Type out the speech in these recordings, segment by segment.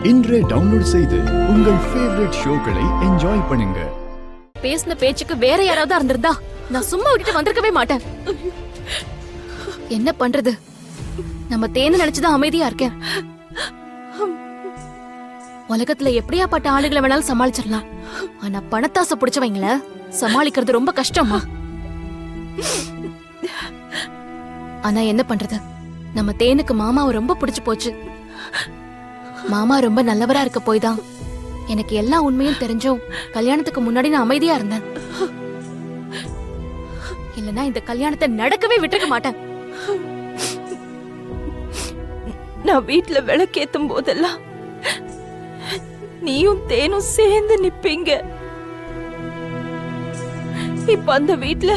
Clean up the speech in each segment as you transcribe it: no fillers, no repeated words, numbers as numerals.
இன்றே டவுன்லோட் செய்து உங்கள் ஃபேவரட் ஷோக்களை என்ஜாய் பண்ணுங்க. பேசின பேச்சுக்கு வேற யாராவது இருந்திருந்தா நான் சும்மா விட்டுட்டு வந்திருக்கவே மாட்டேன். என்ன பண்றது, நம்ம தேன நினைச்சுதான் அமைதியா இருக்கேன். உலகத்துல எப்படியாப்பட்ட ஆளுகளை வேணாலும் சமாளிச்சிடலாம், ஆனா பணத்தாசை பிடிச்சவங்கள சமாளிக்கிறது ரொம்ப கஷ்டமா. ஆனா என்ன பண்றது, நம்ம தேனுக்கு மாமாவை ரொம்ப பிடிச்சு போச்சு. மாமா ரொம்ப நல்லவரா இருக்க போய்தான் எனக்கு எல்லா உண்மையும் தெரிஞ்சும் கல்யாணத்துக்கு முன்னாடி நான் அமைதியா இருந்தேன். இல்லனா இந்த கல்யாணத்தை நடக்கவே விட்டுருக்க மாட்டேன். நான் வீட்டுல விளக்கேத்தும் போதெல்லாம் நீயும் தேனும் சேர்ந்து நிப்பீங்க. இப்ப அந்த வீட்டுல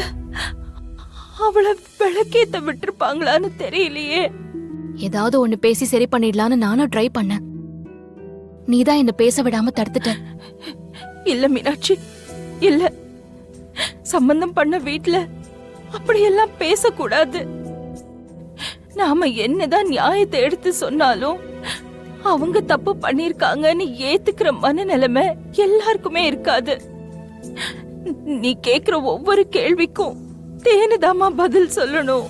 அவளை விளக்கேத்த விட்டுருப்பாங்களான்னு தெரியலையே. ஏதாவது ஒண்ணு பேசி சரி பண்ணிடலான்னு நானும் ட்ரை பண்ணேன். நீதான் என்ன பேச விடாம தடுத்துட்ட. இல்ல மீனாட்சி, இல்ல, சம்பந்தம் பண்ண வீட்டுல அப்படியெல்லாம் பேசக்கூடாது. நாம என்னதான் நியாயத்தை எடுத்து சொன்னாலும் அவங்க தப்பு பண்ணிருக்காங்கன்னு ஏத்துக்கிற மனநிலைமை எல்லாருக்குமே இருக்காது. நீ கேக்குற ஒவ்வொரு கேள்விக்கும் தேனுதாமா பதில் சொல்லணும்.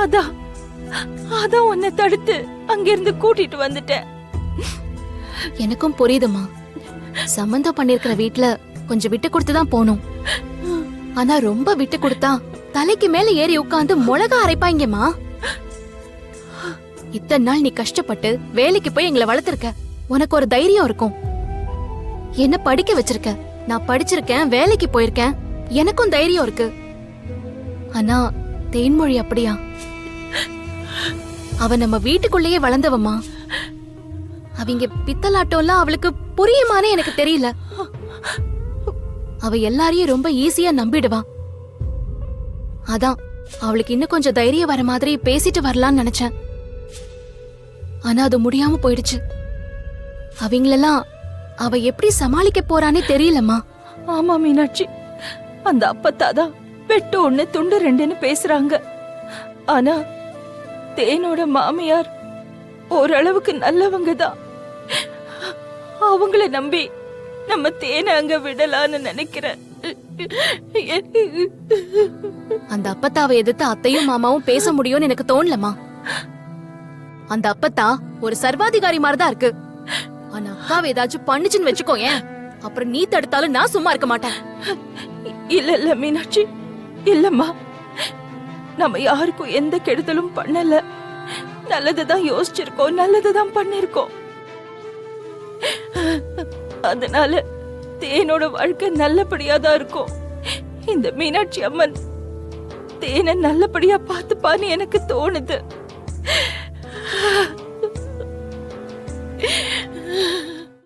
அதான் உன்னை தடுத்து அங்கிருந்து கூட்டிட்டு வந்துட்டேன். எனக்கும் புரியுதுமா, சம்பந்தம் பண்ணிருக்கிற வீட்டுல கொஞ்சம் விட்டு கொடுத்துதான் போனோம். ஆனா ரொம்ப விட்டு கொடுத்தா தலைக்கு மேல ஏறி உட்கார்ந்து மிளகா அரைப்பாங்கம்மா. இத்தனை நாள் நீ கஷ்டப்பட்டு வேலைக்கு போய் எங்களை வளர்த்திருக்க, உனக்கு ஒரு தைரியம் இருக்கும். என்ன படிக்க வச்சிருக்க, நான் படிச்சிருக்கேன், வேலைக்கு போயிருக்கேன், எனக்கும் தைரியம் இருக்கு. ஆனா தேன்மொழி அப்படியா? அவ நம்ம வீட்டுக்குள்ளேயே வளர்ந்தவமா. அவங்க பித்தலாட்டம்லாம் அவளுக்கு புரியுமானே எனக்கு தெரியல. அவ எல்லாரையும் ரொம்ப ஈஸியா நம்பிடுவா. அதான் அவளுக்கு இன்னும் கொஞ்சம் தைரியம் வர மாதிரி பேசிட்டு வரலான்னு நினைச்சேன். ஆனா அது முடியாம போயிடுச்சு. அவங்களெல்லாம் அவ எப்படி சமாளிக்க போறானே தெரியலம்மா. ஆமா மீனாட்சி, அந்த அப்பத்தாதான் வெட்டு ஒண்ணு துண்டு ரெண்டுன்னு பேசுறாங்க. ஆனா தேனோட மாமியார் ஓரளவுக்கு நல்லவங்க தான். அவங்கள நம்பி நம்ம தேனை அங்க விடலான்னு நினைக்கிறேன். அந்த அப்பத்தாவை எதிர்த்து அத்தையும் மாமாவும் பேச முடியும்னு எனக்கு தோணலமா. அந்த அப்பத்தா ஒரு சர்வாதிகாரி மாதிரிதான் இருக்கு. ஆனா அக்காவை ஏதாச்சும் பண்ணுச்சுன்னு வச்சுக்கோ, ஏன் அப்புறம் நீ தடுத்தாலும் நான் சும்மா இருக்க மாட்டேன். இல்ல மீனாட்சி, இல்லம்மா, நம்ம யாருக்கும் எந்த கெடுதலும் பண்ணல. நல்லதுதான் யோசிச்சிருக்கோம், நல்லதுதான் பண்ணிருக்கோம். அதனால தேனோட வாழ்க்கை நல்லபடியாதான் இருக்கும். இந்த மீனாட்சி அம்மன் தேனை நல்லபடியா பார்த்துப்பான்னு எனக்கு தோணுது.